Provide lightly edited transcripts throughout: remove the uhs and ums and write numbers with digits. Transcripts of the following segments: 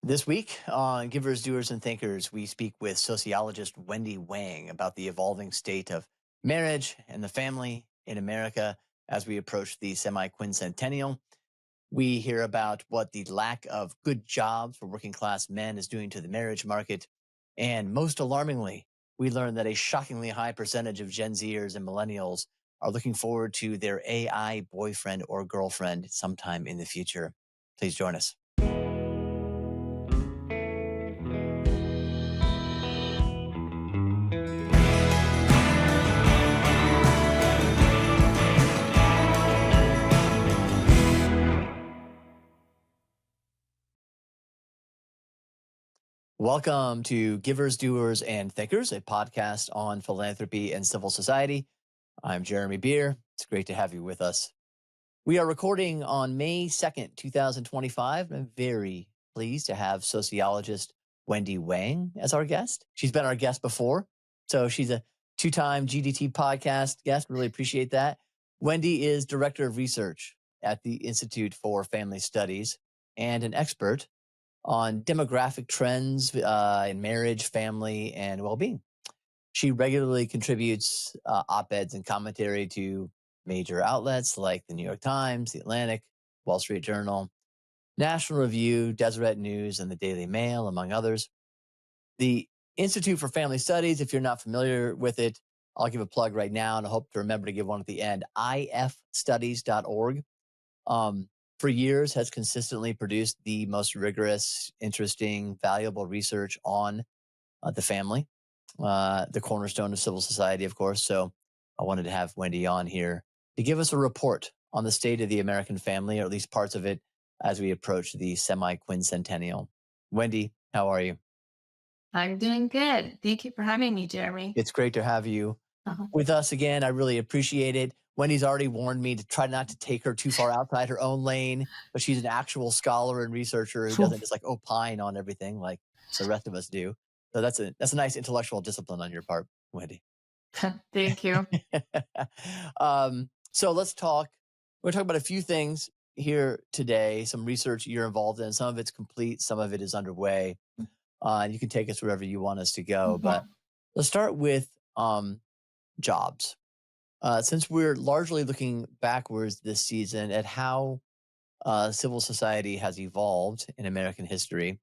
This week on Givers, Doers, and Thinkers, we speak with sociologist Wendy Wang about the evolving state of marriage and the family in America as we approach the semi-quincentennial. We hear about what the lack of good jobs for working class men is doing to the marriage market. And most alarmingly, we learn that a shockingly high percentage of Gen Zers and millennials are looking forward to their AI boyfriend or girlfriend sometime in the future. Please join us. Welcome to Givers, Doers, and Thinkers, a podcast on philanthropy and civil society. I'm Jeremy Beer. It's great to have you with us. We are recording on May 2nd, 2025, and I'm very pleased to have sociologist Wendy Wang as our guest. She's been our guest before, so she's a two-time GDT podcast guest. Really appreciate that. Wendy is Director of Research at the Institute for Family Studies and an expert on demographic trends in marriage, family, and well-being. She regularly contributes op-eds and commentary to major outlets like the New York Times, the Atlantic, Wall Street Journal, National Review, Deseret News, and the Daily Mail, among others. The Institute for Family Studies, if you're not familiar with it, I'll give a plug right now, and I hope to remember to give one at the end, ifstudies.org. For years has consistently produced the most rigorous, interesting, valuable research on the family, the cornerstone of civil society, of course. So I wanted to have Wendy on here to give us a report on the state of the American family, or at least parts of it, as we approach the semi-quincentennial. Wendy, how are you? I'm doing good. Thank you for having me, Jeremy. It's great to have you Uh-huh. with us again. I really appreciate it. Wendy's already warned me to try not to take her too far outside her own lane, but she's an actual scholar and researcher who doesn't just like opine on everything like the rest of us do. So that's a nice intellectual discipline on your part, Wendy. Thank you. So let's talk. We're going to talk about a few things here today. Some research you're involved in. Some of it's complete. Some of it is underway. And you can take us wherever you want us to go. But Mhm. let's start with jobs. Since we're largely looking backwards this season at how civil society has evolved in American history,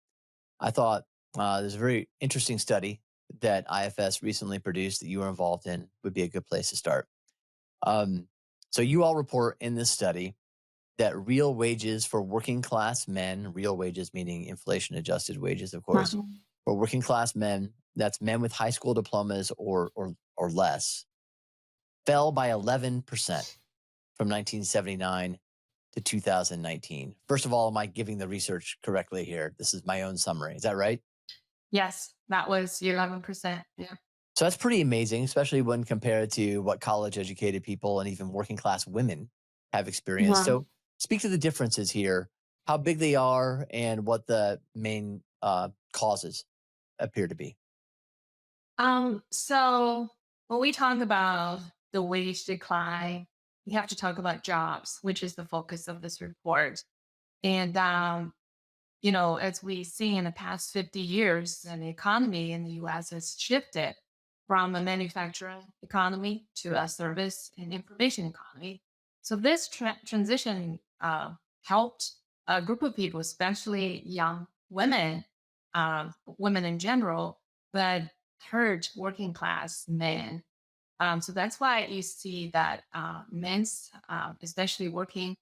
I thought there's a very interesting study that IFS recently produced that you were involved in would be a good place to start. Um, so you all report in this study that real wages for working class men, real wages meaning inflation adjusted wages, of course, Uh-huh. for working class men, that's men with high school diplomas or less, fell by 11% from 1979 to 2019. First of all, am I giving the research correctly here? This is my own summary. Is that right? Yes, that was 11%. Yeah. So that's pretty amazing, especially when compared to what college educated people and even working class women have experienced. Uh-huh. So speak to the differences here, how big they are, and what the main causes appear to be. So when we talk about the wage decline, we have to talk about jobs, which is the focus of this report. And as we see in the past 50 years, and the economy in the US has shifted from a manufacturing economy to a service and information economy. So this transition helped a group of people, especially young women, women in general, but hurt working class men. So that's why you see that men's, especially working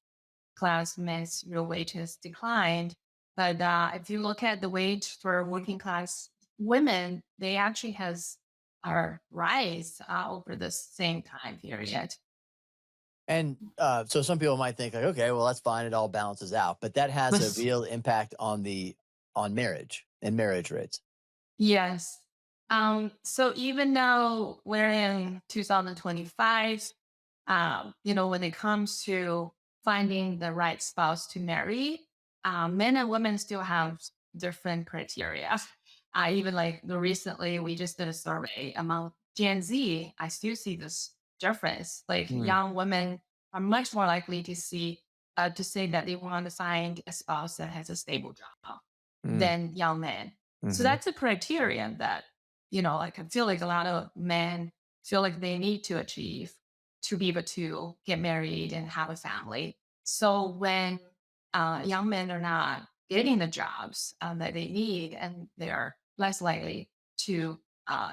class men's real wages declined. But if you look at the wage for working class women, they actually has our rise over the same time period. And so some people might think like, okay, well that's fine, it all balances out, but that has a real impact on the on marriage and marriage rates. Yes. So even though we're in 2025, when it comes to finding the right spouse to marry, men and women still have different criteria. Even like recently, we just did a survey among Gen Z. I still see this difference. Like Hmm. young women are much more likely to say that they want to find a spouse that has a stable job. Mm, than young men. So mhm. that's a criterion that, like I feel like a lot of men feel like they need to achieve to be able to get married and have a family. So when young men are not getting the jobs that they need, and they are less likely to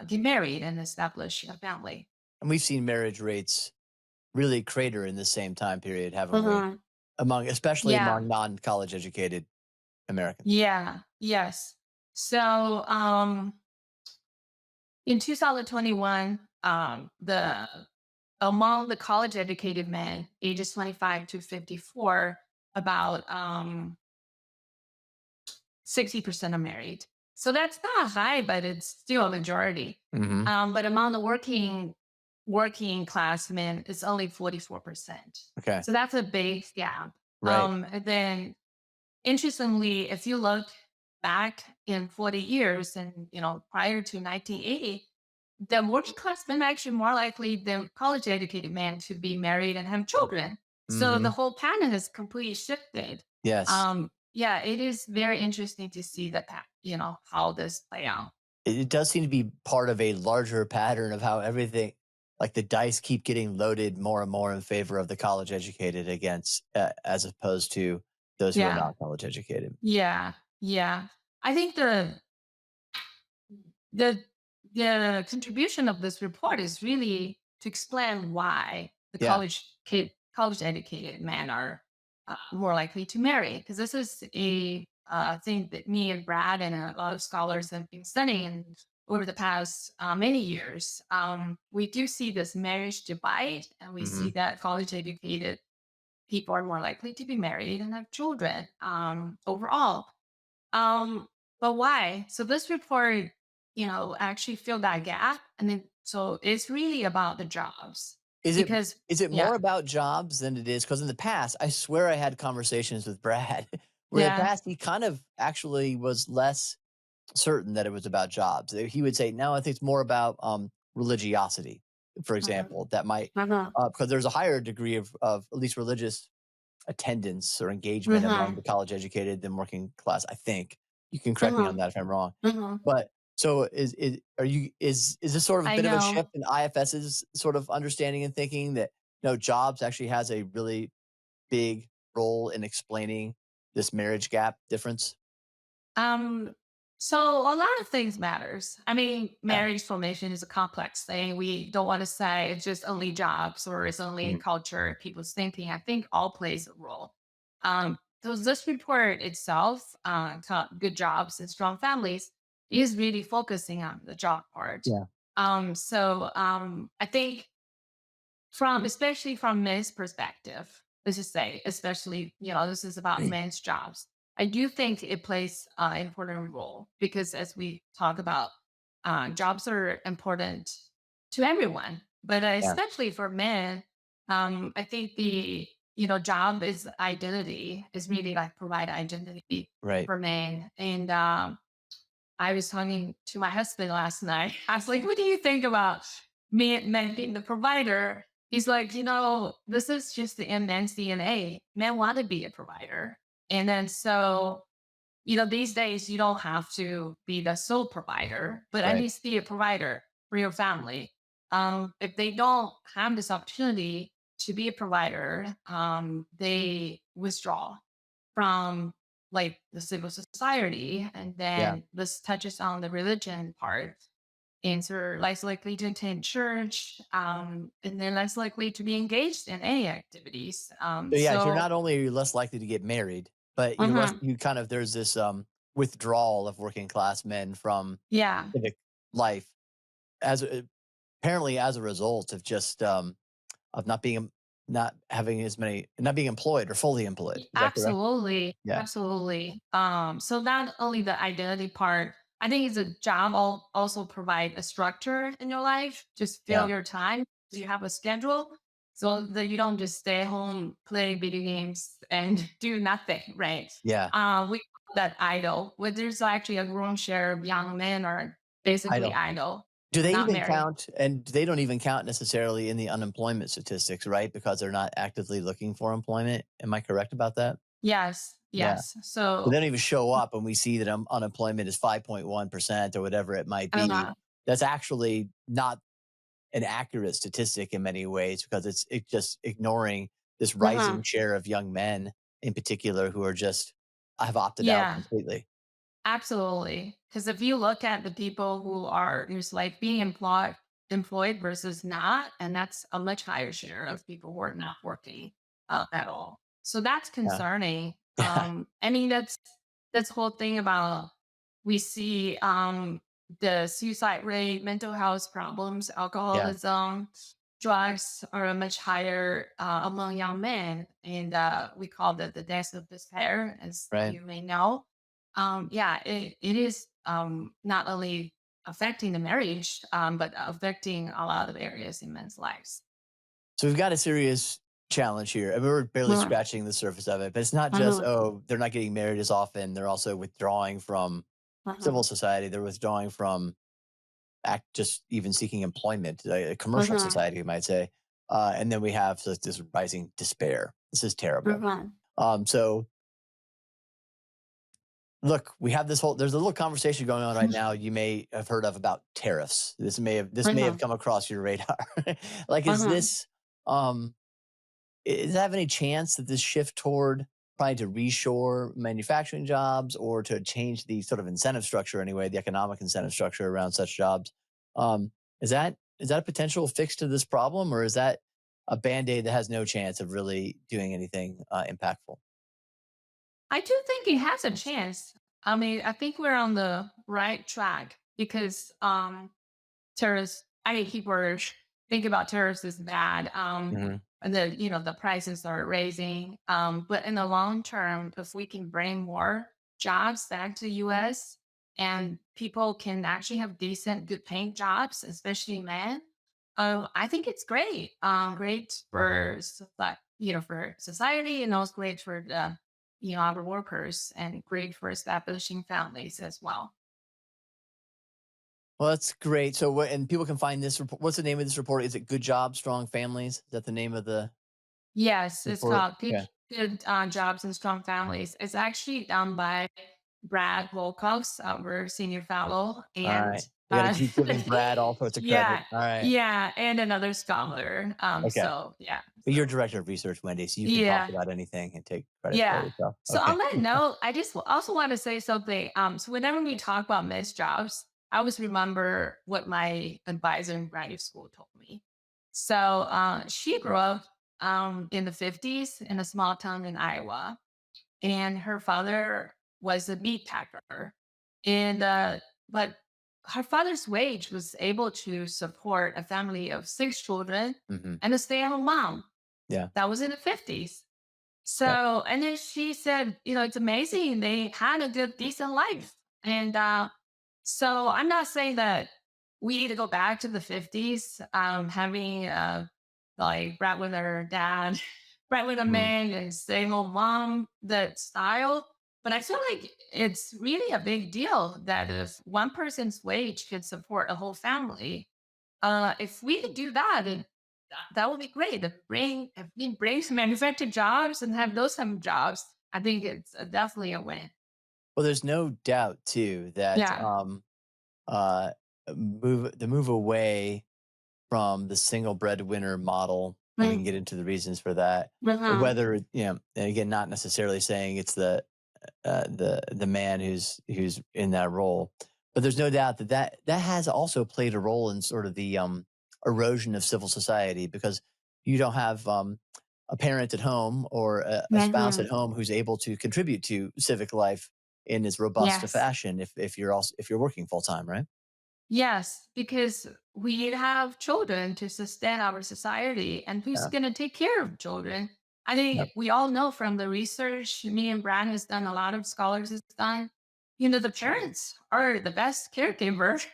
get married and establish a family. And we've seen marriage rates really crater in the same time period, haven't we? Mhm. Especially Yeah. among non-college educated Americans. Yeah. Yes. So in 2021, the among the college educated men ages 25 to 54, about 60% are married. So that's not high, but it's still a majority. Mhm. But among the working class men, it's only 44%. Okay. So that's a big gap. Right. And then interestingly, if you look back in 40 years and prior to 1980, the working class men are actually more likely than college educated men to be married and have children. So the Mhm. whole pattern has completely shifted. Yes. Yeah, it is very interesting to see that, how this play out. It does seem to be part of a larger pattern of how everything like the dice keep getting loaded more and more in favor of the college educated against as opposed to those who are Yeah, not college educated. yeah, yeah. I think the the contribution of this report is really to explain why the Yeah. college educated men are more likely to marry, because this is a thing that me and Brad and a lot of scholars have been studying over the past many years. We do see this marriage divide, and we see Mhm. that college educated people are more likely to be married and have children overall. um, but why? So this report, actually filled that gap. And then so it's really about the jobs Is it because is it yeah, more about jobs than it is? Because in the past, I swear I had conversations with Brad where in the yeah, past he kind of actually was less certain that it was about jobs. He would say, "No, I think it's more about religiosity." For uh-huh, example, that might uh-huh, because there's a higher degree of at least religious attendance or engagement among uh-huh, the college educated than working class. I think you can correct me uh-huh, on that if I'm wrong. uh-huh. But so is this sort of a I bit of a know. shift in IFS's sort of understanding and thinking that jobs actually has a really big role in explaining this marriage gap difference? Um, so a lot of things matters. I mean, Yeah. marriage formation is a complex thing. We don't want to say it's just only jobs or it's only Mhm. culture, people's thinking. I think all plays a role. So this report itself, called "Good Jobs and Strong Families," is really focusing on the job part. Yeah. I think especially from men's perspective, let's just say, especially, this is about men's jobs. I do think it plays an important role because as we talk about, jobs are important to everyone, but Yeah. especially for men. I think the, job is identity, is really like provide identity Right. for men. And I was talking to my husband last night. I was like, "What do you think about men being the provider?" He's like, "This is just the men's DNA. Men want to be a provider." And then so, these days you don't have to be the sole provider, but at Right. least be a provider for your family. If they don't have this opportunity to be a provider, they withdraw from like the civil society. And Yeah. then this touches on the religion part. And so they're less likely to attend church, and they're less likely to be engaged in any activities. So yeah, you're not only are you less likely to get married, but Mhm, you kind of there's this withdrawal of working class men from yeah, civic life apparently as a result of just of not having as many not being employed or fully employed. Is that correct? absolutely, Yeah. absolutely. So not only the identity part, I think it's a job also provide a structure in your life. Just fill Yeah. your time. So you have a schedule so that you don't just stay home, play video games, and do nothing, right? Yeah. We call that idle. Where there's actually a growing share of young men are I basically don't. idle, Do they not even married. count and they don't even count necessarily in the unemployment statistics, right? Because they're not actively looking for employment. Am I correct about that? Yes, Yeah. Yes. But they So, don't even show up when we see that unemployment is 5.1% or whatever it might be. uh-huh, That's actually not an accurate statistic in many ways because it's just ignoring this uh-huh. rising share of young men in particular who are just have opted out Yeah. completely. Absolutely. Because if you look at the people who are just like being employed versus not, and that's a much higher share of people who are not working at all. So that's Yeah. concerning. Yeah. I mean, that's the whole thing about we see the suicide rate, mental health problems, Yeah. alcoholism, drugs are much higher among young men, and we call that the death of despair, as Right. you may know. Yeah, it is not only affecting the marriage, but affecting a lot of areas in men's lives. So we've got a serious challenge here. I mean, we're barely Uh-huh, scratching the surface of it, but it's not just, uh-huh, oh, they're not getting married as often. They're also withdrawing from uh-huh, civil society. They're withdrawing from act just even seeking employment, a commercial uh-huh, society, you might say. And then we have this rising despair. This is terrible. uh-huh, So look, we have there's a little conversation going on right now you may have heard of about tariffs. This may have uh-huh, come across your radar. Like, is uh-huh. this um does it have any chance that this shift toward trying to reshore manufacturing jobs or to change the sort of incentive structure anyway, the economic incentive structure around such jobs, um, is that a potential fix to this problem, or is that a band-aid that has no chance of really doing anything impactful? I do think it has a chance. I mean, I think we're on the right track because terrorists, I mean, people are think about terrorists as bad. Hmm. And the prices are raising. But in the long term, if we can bring more jobs back to the US and people can actually have decent, good paying jobs, especially men, I think it's great. Great for for society, and also great for the our workers, and great for establishing families as well. Well, that's great. So, what and people can find this report. What's the name of this report? Is it "Good Job, Strong Families"? Is that the name of the Yes, it's report? called Okay. Good Jobs and Strong Families. It's actually done by Brad Volkovs, our senior fellow, All and right. We got to keep giving Brad all sorts of credit. yeah, All right. yeah, and another scholar. Okay. So yeah, But you're so director of research, Wendy, so you can talk yeah, about anything and take credit for it yeah. yourself. So Okay. on that note, I just also want to say something. So whenever we talk about missed jobs, I always remember what my advisor in graduate school told me. So she grew up in the 50s in a small town in Iowa, and her father was a meat packer. And but her father's wage was able to support a family of six children Mhm. and a stay-at-home mom. Yeah. That was in the 50s. Yep. So, and then she said, it's amazing. They had a good, decent life. And so I'm not saying that we need to go back to the 50s, having like breadwinner dad, breadwinner Mhm. man, and stay-home mom, that style. But I feel like it's really a big deal that if one person's wage could support a whole family, if we could do that, that would be great. If we bring some manufactured jobs and have those kind of jobs, I think it's definitely a win. Well, there's no doubt too that, Yeah. uh, move away from the single breadwinner model, and we can Mm, get into the reasons for that, uh-huh. whether and again, not necessarily saying it's the man who's in that role. But there's no doubt that has also played a role in sort of the erosion of civil society because you don't have a parent at home or a spouse at Mhm. home who's able to contribute to civic life in as robust a Yes. fashion if you're working full time, right? Yes, because we have children to sustain our society, and who's Yeah. going to take care of children? I Yep. think we all know from the research me and Brad has done, a lot of scholars has done, the parents are the best caregiver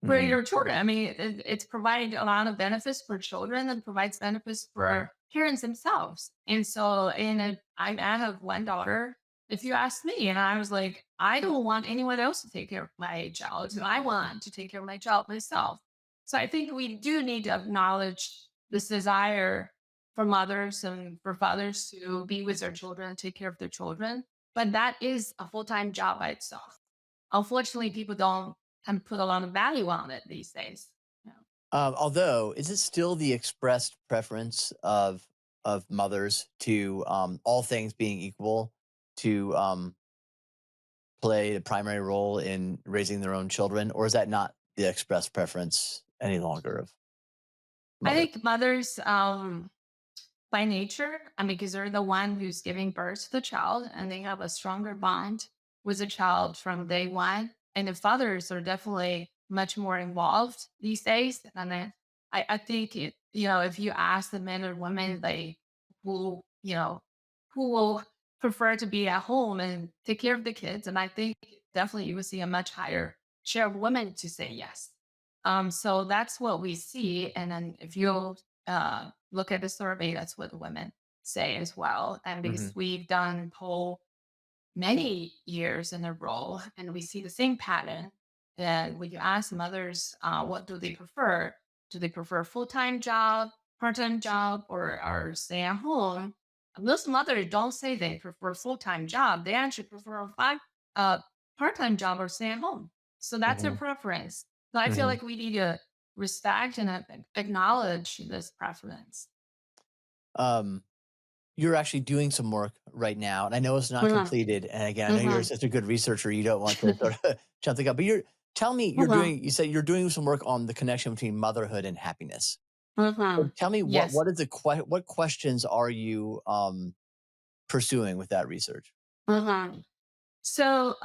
for Hmm. your children. I mean, it's providing a lot of benefits for children and provides benefits for parents themselves. And so, I have one daughter, if you ask me. And I was like, I don't want anyone else to take care of my child. I want to take care of my child myself. So I think we do need to acknowledge this desire for mothers and for fathers to be with their children, take care of their children. but that is a full-time job by itself. Unfortunately, people don't kind of put a lot of value on it these days. Yeah. Although, is it still the expressed preference of mothers to, all things being equal, to play the primary role in raising their own children, or is that not the expressed preference any longer of I mothers? think mothers, by nature, I mean, because they're the one who's giving birth to the child, and they have a stronger bond with the child from day one. And the fathers are definitely much more involved these days. And then I think if you ask the men or women, they who who will prefer to be at home and take care of the kids, and I think definitely you will see a much higher share of women to say yes. So that's what we see. And then if you look at the survey, that's what the women say as well. And because Mhm, we've done poll many years in a row, and we see the same pattern. And when you ask mothers, what do they prefer full-time job, part-time job, or stay at home? Most mothers don't say they prefer full-time job. They actually prefer a uh, part-time job or stay at home. So that's their mhm, preference. So I feel mhm. like we need to respect and acknowledge this preference. Um, you're actually doing some work right now, and I know it's not Mhm, completed. And again, I know you're mhm, such a good researcher, you don't want to sort of jump the gun, but tell me, mhm, you said you're doing some work on the connection between motherhood and happiness. So mhm. tell me Yes. what is what questions are you pursuing with that research? Mhm. So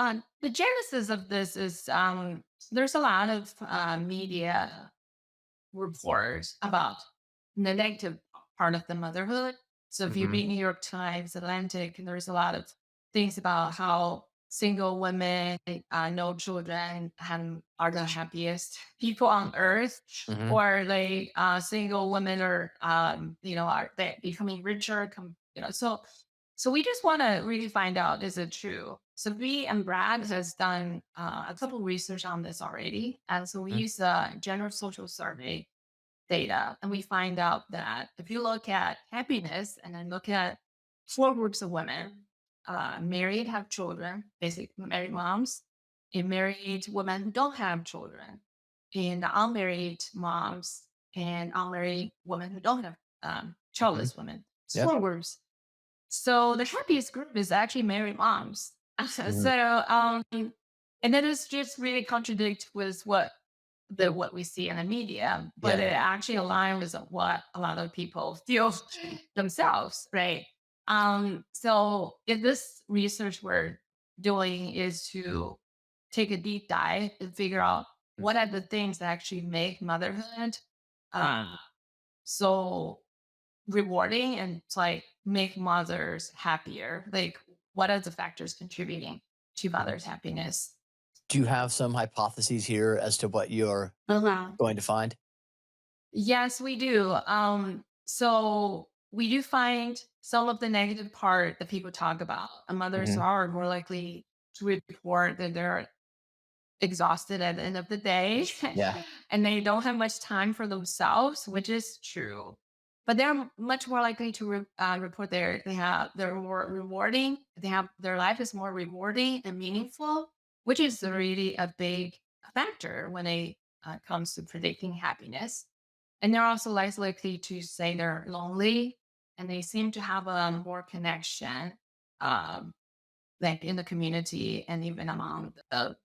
the genesis of this is there's a lot of media reports about the negative part of the motherhood. So if you Mhm, read New York Times, Atlantic, and there's a lot of things about how single women, no children, are the happiest people on earth, mhm, or like single women are, are they becoming richer? So we just want to really find out, is it true? So we and Brad has done a couple research on this already. And so we mhm, use a general social survey data, and we find out that if you look at happiness and then look at four groups of women, married, have children, basically married moms, and married women who don't have children, and unmarried moms, and unmarried women who don't have mhm. childless women. It's Yep. four groups. So the happiest group is actually married moms. Mhm, And that is just really contradict with what we see in the media, but yeah. it actually aligns with what a lot of people feel themselves, right? So if this research we're doing is to take a deep dive and figure out Mm. what are the things that actually make motherhood uh, so rewarding and to like make mothers happier. Like, what are the factors contributing to mothers' happiness? Do you have some hypotheses here as to what you're going to find? Yes, we do. So we do find some of the negative part that people talk about. Mothers Mhm, are more likely to report that they're exhausted at the end of the day yeah. and they don't have much time for themselves, which is true. But they're much more likely to report they're more rewarding. Their life is more rewarding and meaningful, which is really a big factor when it comes to predicting happiness. And they're also less likely to say they're lonely, and they seem to have a more connection, um, like in the community and even among the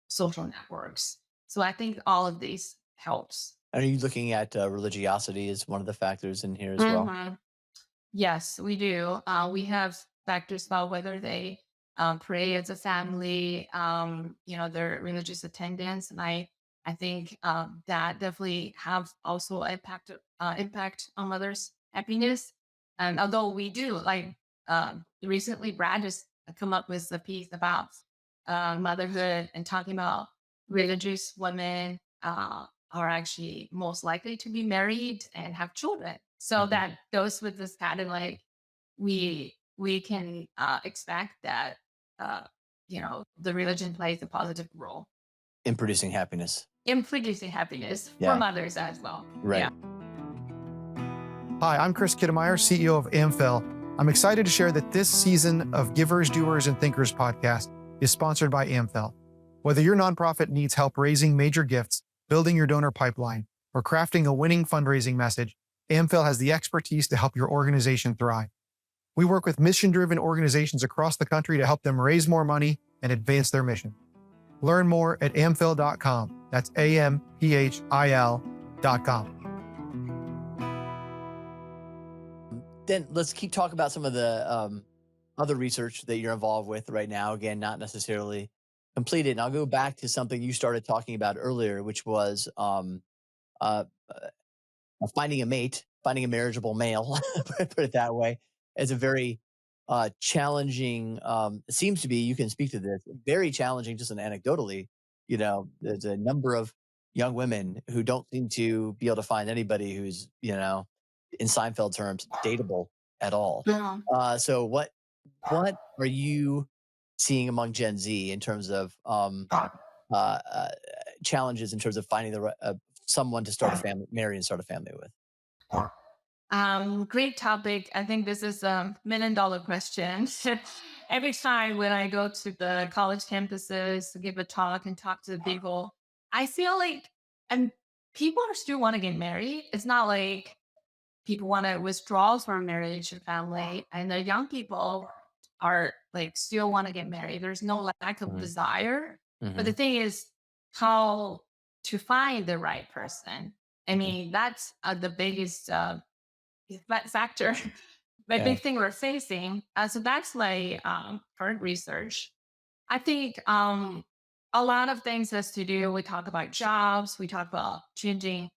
social networks. So I think all of these helps. Are you looking at, religiosity as one of the factors in here as well? Mhm. Yes, we do. We have factors about whether they pray as a family, their religious attendance, and I think that definitely have also impact on mothers' happiness. And although we do like recently, Brad has come up with a piece about motherhood and talking about religious women. Are actually most likely to be married and have children. So Mhm. that goes with this pattern. Like we can expect that the religion plays a positive role In producing happiness. in producing happiness for Yeah, mothers as well. Yeah. right. Hi, I'm Chris Kittemeyer, CEO of Amphel. I'm excited to share that this season of Givers, Doers, and Thinkers podcast is sponsored by AmFell. Whether your nonprofit needs help raising major gifts, building your donor pipeline, or crafting a winning fundraising message, AmFell has the expertise to help your organization thrive. We work with mission-driven organizations across the country to help them raise more money and advance their mission. Learn more at amphil.com. That's AMPHIL.com. Then let's keep talking about some of the other research that you're involved with right now. Again, not necessarily completed. And I'll go back to something you started talking about earlier, which was uh, finding a mate, finding a marriageable male, put it that way, is a very challenging, it seems to be, you can speak to this, very challenging, just an anecdotally, there's a number of young women who don't seem to be able to find anybody who's, in Seinfeld terms, dateable at all. Yeah. So what are you seeing among Gen Z in terms of challenges in terms of finding the right, someone to start a family, marry and start a family with? Great topic. I think this is a $1 million question. Every time when I go to the college campuses to give a talk and talk to the people, I feel like, and people are still want to get married. It's not like people want to withdraw from marriage and family, and the young people are like still want to get married. There's no lack of Mhm. desire, but Mhm. the thing is how to find the right person. I mean, that's the biggest factor, the Yeah. big thing we're facing. So that's my current research. I think a lot of things has to do. We talk about jobs. We talk about changing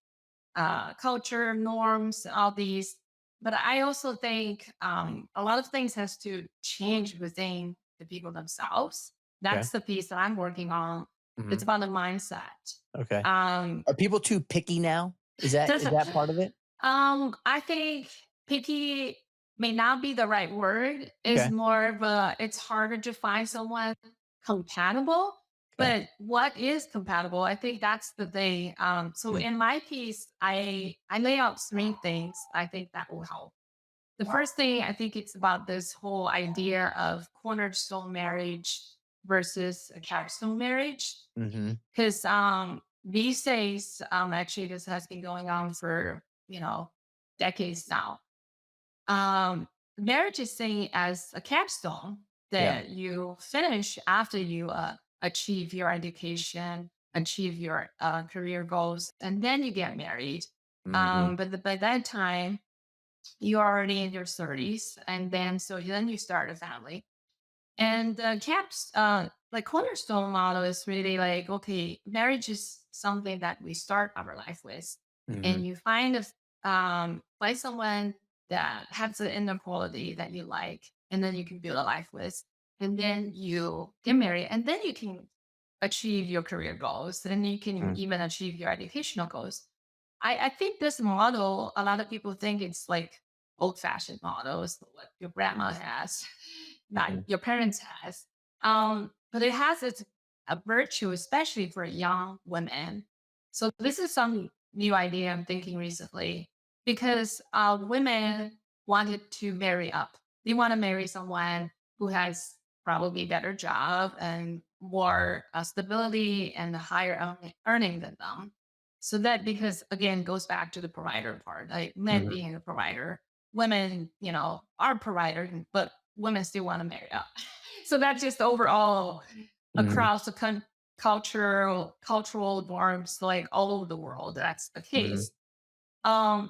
culture norms, all these. But I also think a lot of things has to change within the people themselves. Okay. That's the piece that I'm working on. It's Mhm. about the mindset. Okay. Um, Are people too picky now? Is that part of it? I think picky may not be the right word. It's Okay. more of a, it's harder to find someone compatible. Okay. But what is compatible? I think that's the thing. So Mm. in my piece, I lay out three things I think that will help. The first thing I think it's about this whole idea of cornerstone marriage versus a capstone marriage. Mhm. Because these days, actually, this has been going on for decades now. Marriage is seen as a capstone Yeah. that you finish after you achieve your education, achieve your career goals, and then you get married. Mhm. By that time, you're already in your 30s, and then you start a family. And caps, like cornerstone model is really like, okay, marriage is something that we start our life with, Mhm. and you find someone that has the inner quality that you like, and then you can build a life with, and then you get married, and then you can achieve your career goals, and then you can Mm. even achieve your educational goals. I think this model, a lot of people think it's like old fashioned models, what your grandma has, not Mhm. your parents has. But it has its a virtue, especially for young women. So this is some new idea I'm thinking recently because women wanted to marry up. They want to marry someone who has probably better job and more stability and higher earning than them. So that because again goes back to the provider part, like men Mhm. being a provider, women, are providers, but women still want to marry up. So that's just overall Mhm. across the cultural norms, like all over the world. That's the Mhm. case.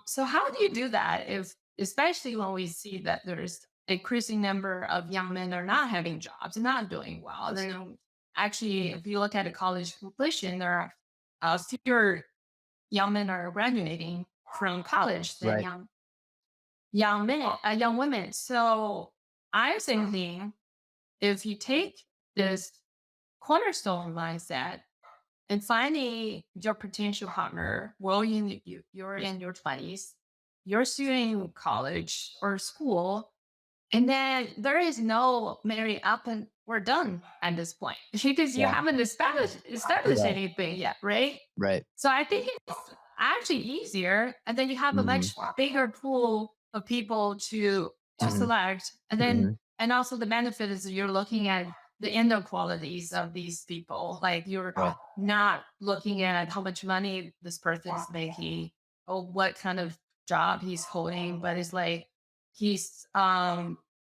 So how do you do that if, especially when we see that there's increasing number of young men are not having jobs and not doing well? Then actually, if you look at a college completion, there are fewer young men are graduating from college than Right. young women. So I'm thinking if you take this cornerstone mindset and finding your potential partner while you're in your 20s, you're still in college or school, and then there is no marry up and we're done at this point because you Yeah. haven't established Right. anything yet, right? Right. So I think it's actually easier, and then you have a Mhm. much bigger pool of people to to Hmm. select. And then, Hmm. and also the benefit is you're looking at the inner qualities of these people. Like you're Right. not looking at how much money this person is making or what kind of job he's holding, but it's like he's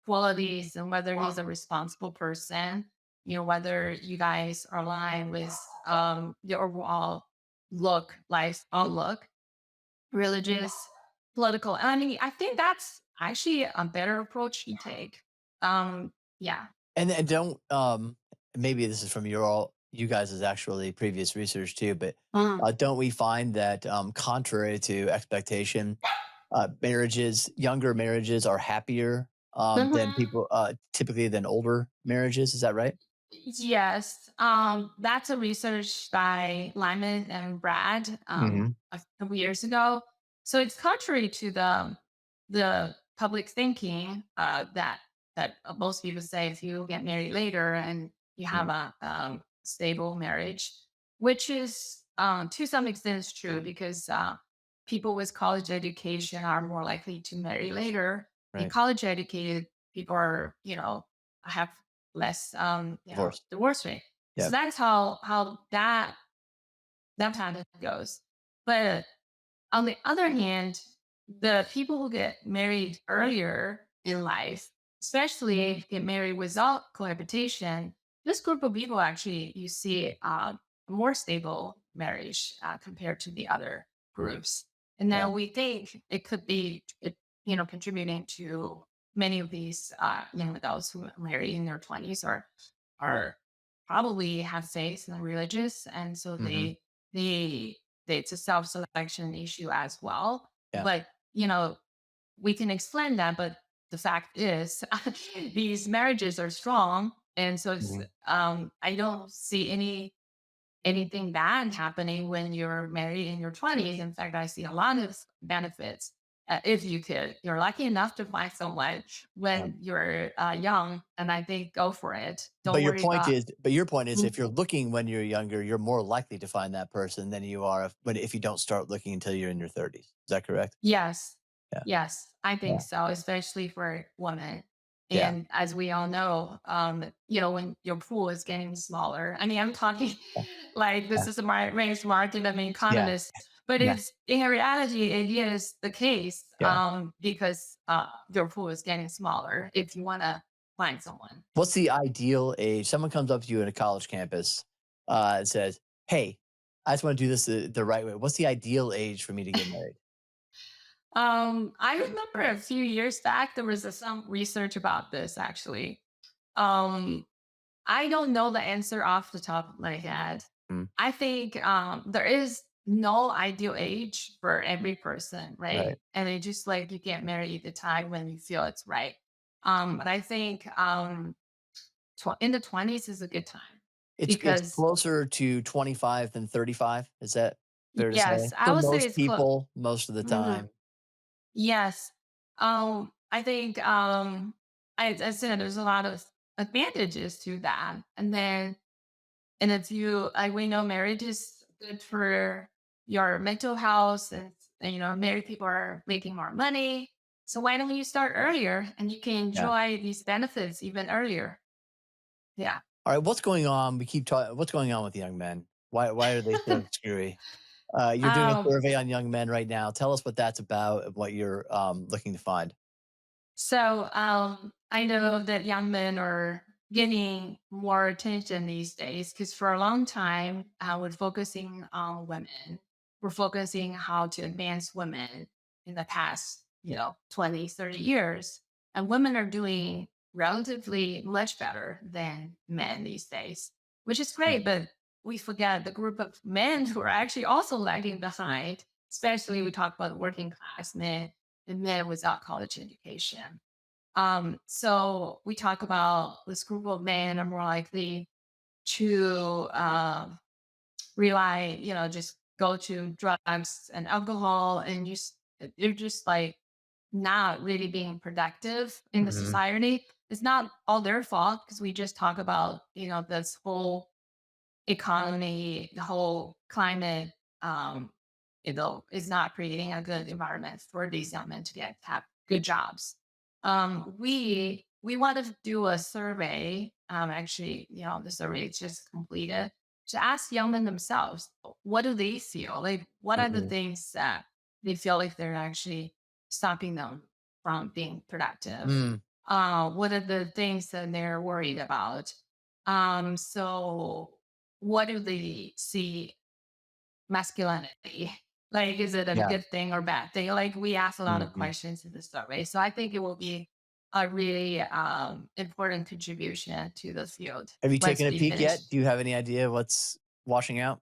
qualities and whether he's a responsible person, whether you guys are aligned with the overall life outlook, religious, political. And I mean, I think that's actually a better approach to take. Yeah. And don't maybe this is from you guys' actually previous research too, but Mm. don't we find that contrary to expectation, younger marriages are happier than Mhm. people typically than older marriages? Is that right? Yes, that's a research by Lyman and Brad Hmm. a couple years ago. So it's contrary to the public thinking that most people say if you get married later and you have a stable marriage, which is to some extent is true because people with college education are more likely to marry later, and Right. college educated people are have less Divorce. divorce rate. So Yeah. that's how that pattern goes. But on the other hand, the people who get married earlier in life, especially if you get married without cohabitation, this group of people actually you see a more stable marriage compared to the other groups. And Yeah. then we think it could be, contributing to many of these young adults who are married in their 20s are probably have faith and religious, and so Hmm. they it's a self-selection issue as well. Yeah. But, we can explain that. But the fact is, these marriages are strong. And so it's, Hmm. I don't see anything bad happening when you're married in your 20s. In fact, I see a lot of benefits. If you're lucky enough to find someone Yeah. when you're young, and I think go for it. Don't But your worry point about. is, if you're looking when you're younger, you're more likely to find that person than you are if you don't start looking until you're in your 30s. Is that correct? Yes. Yeah. Yes, I think Yeah. so, especially for women. Yeah. And as we all know, when your pool is getting smaller, I mean, I'm talking like Yeah. this is a very smart and I'm an Yeah. economist, but Yeah. it's in reality, it is the case Yeah. because your pool is getting smaller if you want to find someone. What's the ideal age? Someone comes up to you in a college campus and says, "Hey, I just want to do this the right way. What's the ideal age for me to get married?" I remember a few years back, there was some research about this actually. Um, I don't know the answer off the top of my head. Mm. I think there is no ideal age for every person, Right. right? And it just like you get married at the time when you feel it's right. But I think in the 20s is a good time It's because closer to 25 than 35. Is that fair to say? yes, I For would say most it's close. people, most of the time. Yes. I think I said there's a lot of advantages to that. And if you like we know marriage is good for your mental health and married people are making more money. So why don't you start earlier and you can Yeah. enjoy these benefits even earlier? Yeah. All right. What's going on? We keep talking. What's going on with young men? Why are they so screwy? You're doing a um, survey on young men right now. Tell us what that's about and what you're looking to find. so I know that young men are getting more attention these days because for a long time, we're focusing on women. We're focusing how to advance women in the past, 20, 30 years. And women are doing relatively much better than men these days, which is Mm. great. But we forget the group of men who are actually also lagging behind, especially we talk about working class men and men without college education. So we talk about this group of men are more likely to rely, just go to drugs and alcohol and just they're just like not really being productive in the Mhm. society. It's not all their fault because we just talk about, this whole economy, the whole climate, is not creating a good environment for these young men to have good jobs. We want to do a survey. Actually, the survey is just completed to ask young men themselves, what do they feel like? What are the Hmm. things that they feel like they're actually stopping them from being productive? Mm, What are the things that they're worried about? So what do they see masculinity? Like, is it a yeah. good thing or bad thing? Like, we ask a lot of Hmm. questions in the survey. So I think it will be a really important contribution to the field Have you once taken a we peek finish. yet? Do you have any idea what's washing out?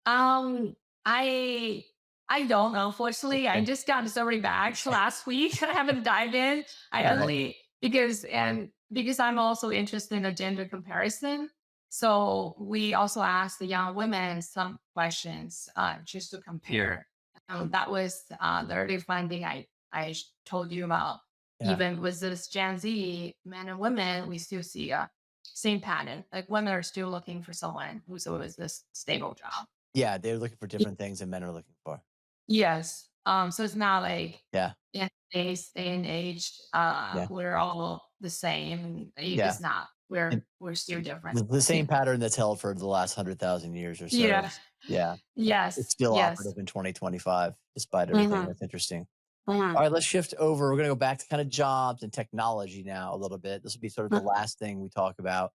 Um, I I don't know. Unfortunately, I Okay. just got the survey back last week. I haven't dived in. I All right. only because I'm also interested in a gender comparison. So we also asked the young women some questions just to compare. That was the early finding I told you about. Yeah. Even with this Gen Z men and women, we still see a same pattern. Like women are still looking for someone who's always this stable job. Yeah. They're looking for different things than men are looking for. Yes. So it's not like Yeah. in today's day and age, Yeah. we're all the same. Yeah. It's not. And We're still different. the Yeah. same pattern that's held for the last 100,000 years or so. Yeah. Yeah. It's Yes. still Yes. operative in 2025, despite everything. Mm-hmm. That's interesting. Mm-hmm. All right, let's shift over. We're going to go back to kind of jobs and technology now a little bit. This will be sort of the last thing we talk about.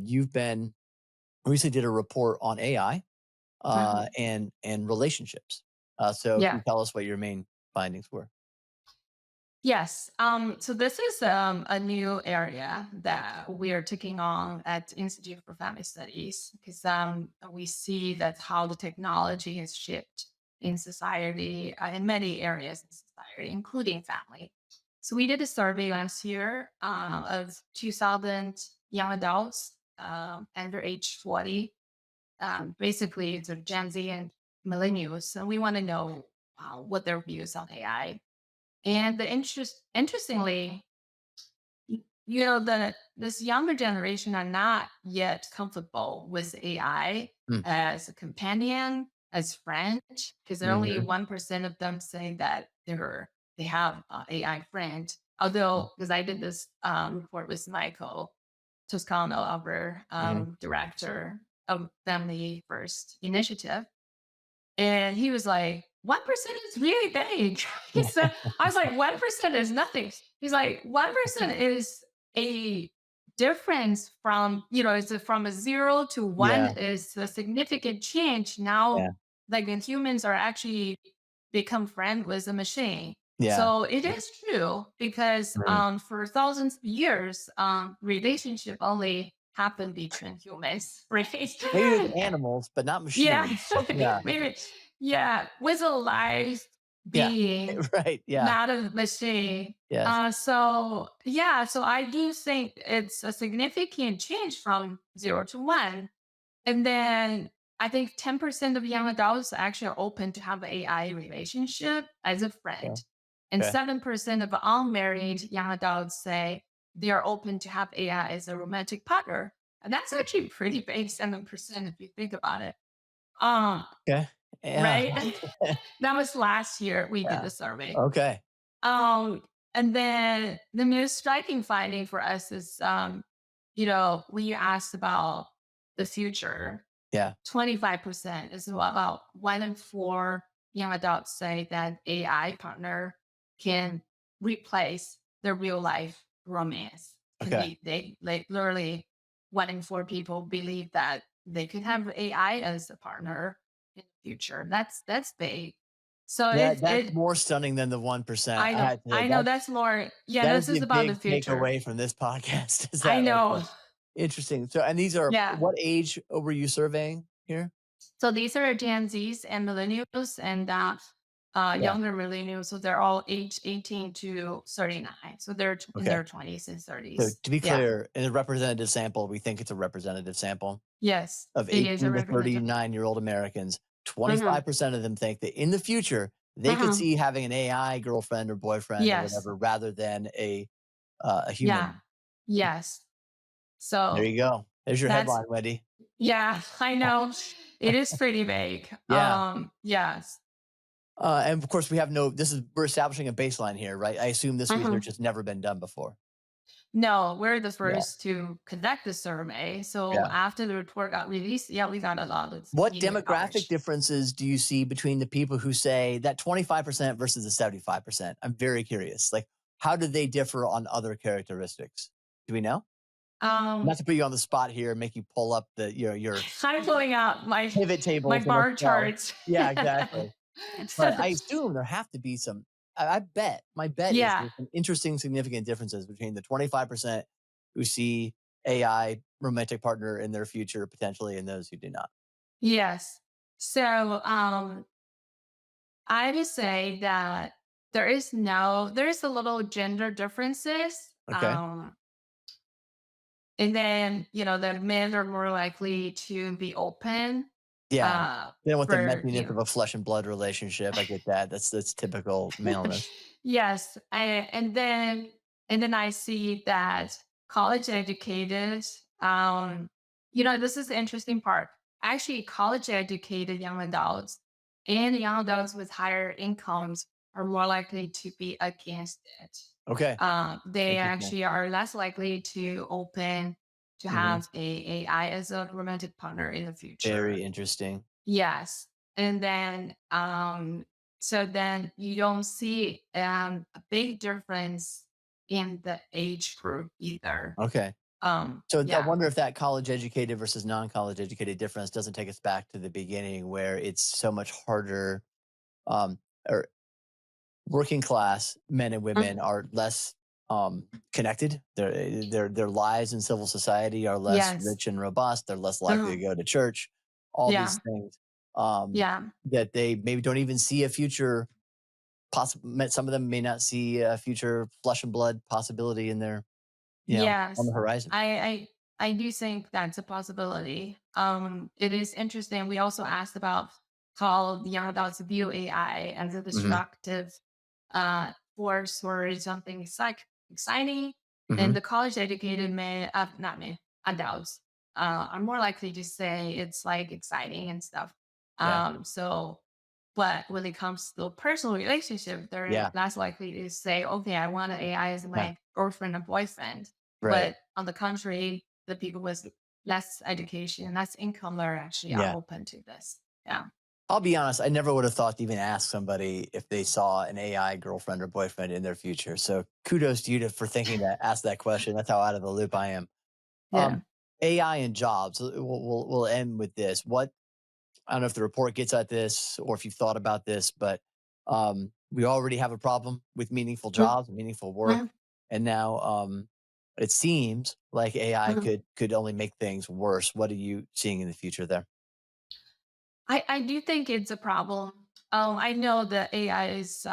You've been recently did a report on AI Mm-hmm. and relationships. So can you Yeah. tell us what your main findings were? Yes. So this is a new area that we are taking on at Institute for Family Studies because we see that how the technology has shifted in society, in many areas in society, including family. So we did a survey last year of 2,000 young adults under age 40. Basically, it's a Gen Z and millennials, and we want to know what their views on AI. And interestingly, the this younger generation are not yet comfortable with AI Mm. as a companion, as friend, because only Hmm. 1% of them say that they have AI friend. Although, because I did this report with Michael Toscano, our Hmm. director of Family First Initiative, and he was like, 1% is really big. He said, I was like, 1% is nothing. He's like, 1% is a difference from, from a 0 to one Yeah, is a significant change. Now, yeah, like when humans are actually become friend with a machine. yeah. So it is true because Mm. for thousands of years, relationship only happened between humans, right? Maybe with animals, but not Yeah, machines. Yeah, maybe. Yeah, with a live yeah. being, Right. Yeah. not a machine. Yes. So yeah, so I do think it's a significant change from 0 to 1. And then I think 10% of young adults actually are open to have an AI relationship as a Okay. friend. And Okay. 7% of unmarried young adults say they are open to have AI as a romantic partner. And that's actually pretty big, 7% if you think about it. Um, Okay. Yeah. right? That was last year we did Yeah. the survey. Okay. Um, and then the most striking finding for us is, when you asked about the future, Yeah. 25% is about 1 in 4 young adults say that AI partner can replace their real life romance. Can Okay. be they like literally 1 in 4 people believe that they could have AI as a partner in the future. That's big. So That's it more stunning than the 1%. I have to say I know that's more yeah, that is this the is about the big future. takeaway from this podcast is I that right know. there. Interesting. So, and these are Yeah. what age were you surveying here? So these are Gen Zs and millennials and Yeah. younger millennials. So they're all age 18 to 39. So they're in Okay. their 20s and So 30s. to be Yeah. clear, in a representative sample, we think it's a representative sample Yes. of It is a 18 to representative. 39-year-old Americans. Hmm. 25% of them think that in the future they could Hmm. see having an AI girlfriend or boyfriend or Yes. whatever rather than a Yeah. human. Yes. There So you go. There's your that's headline, Wendy. yeah, I know. It is pretty vague. Yeah. Yes. And of course, we're establishing a baseline here, right? I assume this research has never been done before. No, we're the Yeah. first to conduct the survey. So Yeah. after the report got released, yeah, we got a lot of What media demographic coverage. differences do you see between the people who say that 25% versus the 75%? I'm very curious. Like, how do they differ on other characteristics? Do we know? Um, Not to put you on the spot here and make you pull up your I'm pulling out pivot my tables in bar Excel. charts. Yeah, exactly. But I assume there have to be some. I bet my bet is Yeah. there's some interesting, significant differences between the 25% who see AI romantic partner in their future potentially, and those who do not. Yes. So I would say that there's a little gender differences. Okay. And then, the men are more likely to be open Yeah. They don't want the for, messiness of a flesh and blood relationship. I get that. That's typical maleness. yes. And then I see that college educated, this is the interesting part. Actually, college educated young adults and young adults with higher incomes are more likely to be against it. Okay. They Interesting. actually are less likely to open to Hmm. have a AI as a romantic partner in the future. Very interesting. Yes. And then so then you don't see a big difference in the age group either. Okay. So I Yeah. wonder if that college educated versus non-college educated difference doesn't take us back to the beginning where it's so much harder, um, or working class men and women Mhm. are less connected. Their lives in civil society are less Yes. rich and robust. They're less likely to Mhm. go to church. All these Yeah. things um, Yeah. that they maybe don't even see a future. Some of them may not see a future flesh and blood possibility in their, on the Yes. horizon. I do think that's a possibility. It is interesting. We also asked about how the young adults view AI as a Hmm. destructive force or something exciting. And Hmm. the college educated not men, adults, are more likely to say it's like exciting and stuff. Yeah. So, but when it comes to personal relationship, they're Yeah. less likely to say, okay, I want an AI as Yeah. my girlfriend or boyfriend. Right. But on the contrary, the people with less education, less income are actually are Yeah. open to this. Yeah. I'll be honest, I never would have thought to even ask somebody if they saw an AI girlfriend or boyfriend in their future. So kudos to you for thinking to ask that question. That's how out of the loop I am. Yeah. Um, AI and jobs. We'll end with this. I don't know if the report gets at this or if you've thought about this, but we already have a problem with meaningful Mhm, jobs, meaningful work, mhm, and now it seems like AI mhm. could only make things worse. What are you seeing in the future there? I do think it's a problem. I know that AI is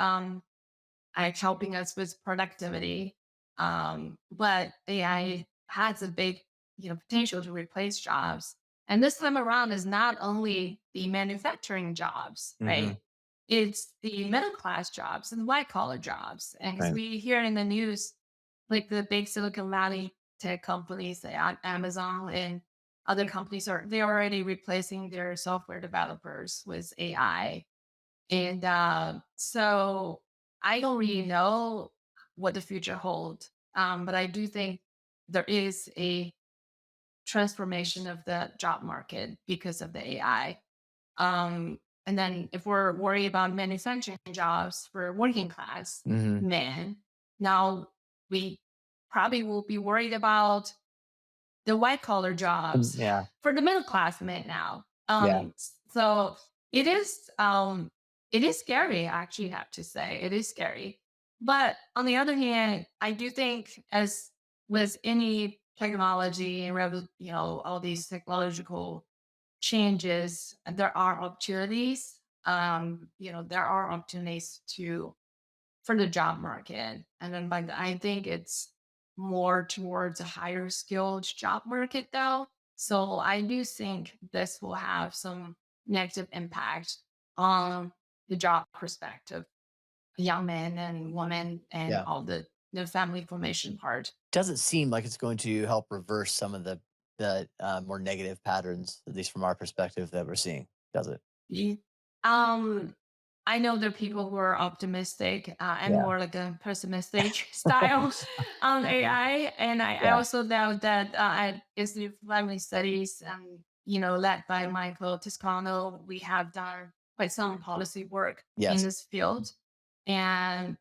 like helping us with productivity, but AI has a big potential to replace jobs. And this time around is not only the manufacturing jobs, Hmm. right? It's the middle class jobs and white collar jobs. And because Right. we hear in the news, like the big Silicon Valley tech companies, like Amazon and other companies they're already replacing their software developers with AI. And so I don't really know what the future holds. But I do think there is a transformation of the job market because of the AI. And then if we're worried about manufacturing jobs for working class Hmm. men, now we probably will be worried about the white collar jobs Yeah. for the middle class men now. Yeah. So it is scary. I actually have to say it is scary. But on the other hand, I do think as with any technology and all these technological changes, there are opportunities. There are opportunities to for the job market. And then I think it's more towards a higher skilled job market though. So I do think this will have some negative impact on the job perspective, young men and women and Yeah. all the family formation part. Doesn't seem like it's going to help reverse some of the more negative patterns, at least from our perspective, that we're seeing, does it? Ye- Um, I know there are people who are optimistic and Yeah. more like a pessimistic style on AI. And I Yeah. also know that at Institute for Family Studies, led by Michael Toscano, we have done quite some policy work in Yes. this field. And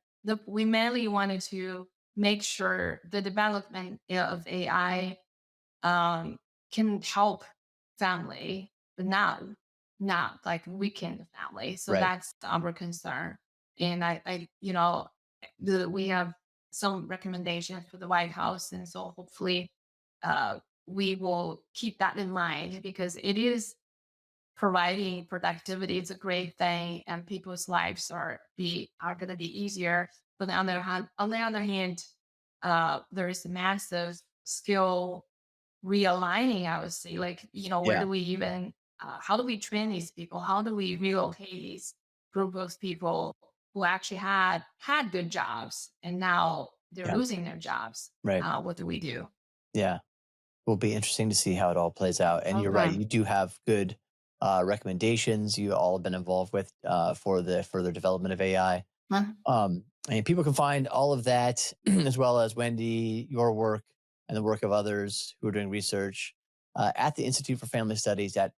we mainly wanted to make sure the development of AI um, can help family, but not like weaken the family. So Right. that's our concern. And we have some recommendations for the White House, and so hopefully, we will keep that in mind because it is providing productivity. It's a great thing, and people's lives are going to be easier. But on the other hand, there is a massive skill realigning, I would say, like, where Yeah. do we even, how do we train these people? How do we relocate these group of people who actually had good jobs and now they're Yeah. losing their jobs? Right. What do we do? Yeah. Will be interesting to see how it all plays out. And you're right, Okay. you do have good recommendations you all have been involved with for the further development of AI. Huh? And people can find all of that as well as Wendy, your work, and the work of others who are doing research at the Institute for Family Studies at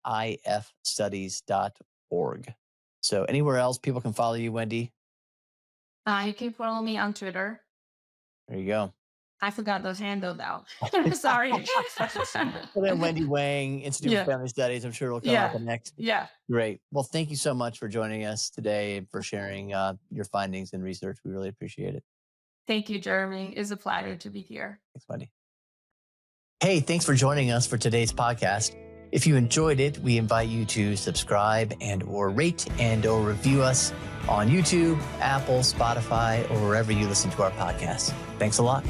ifstudies.org. So anywhere else people can follow you, Wendy? You can follow me on Twitter. There you go. I forgot those handle though. Sorry. Well, then Wendy Wang, Institute for Yeah. Family Studies. I'm sure it'll come up Yeah. next. Yeah. Great. Well, thank you so much for joining us today and for sharing your findings and research. We really appreciate it. Thank you, Jeremy. It's a pleasure to be here. Thanks, Wendy. Hey, thanks for joining us for today's podcast. If you enjoyed it, we invite you to subscribe and or rate and or review us on YouTube, Apple, Spotify, or wherever you listen to our podcast. Thanks a lot.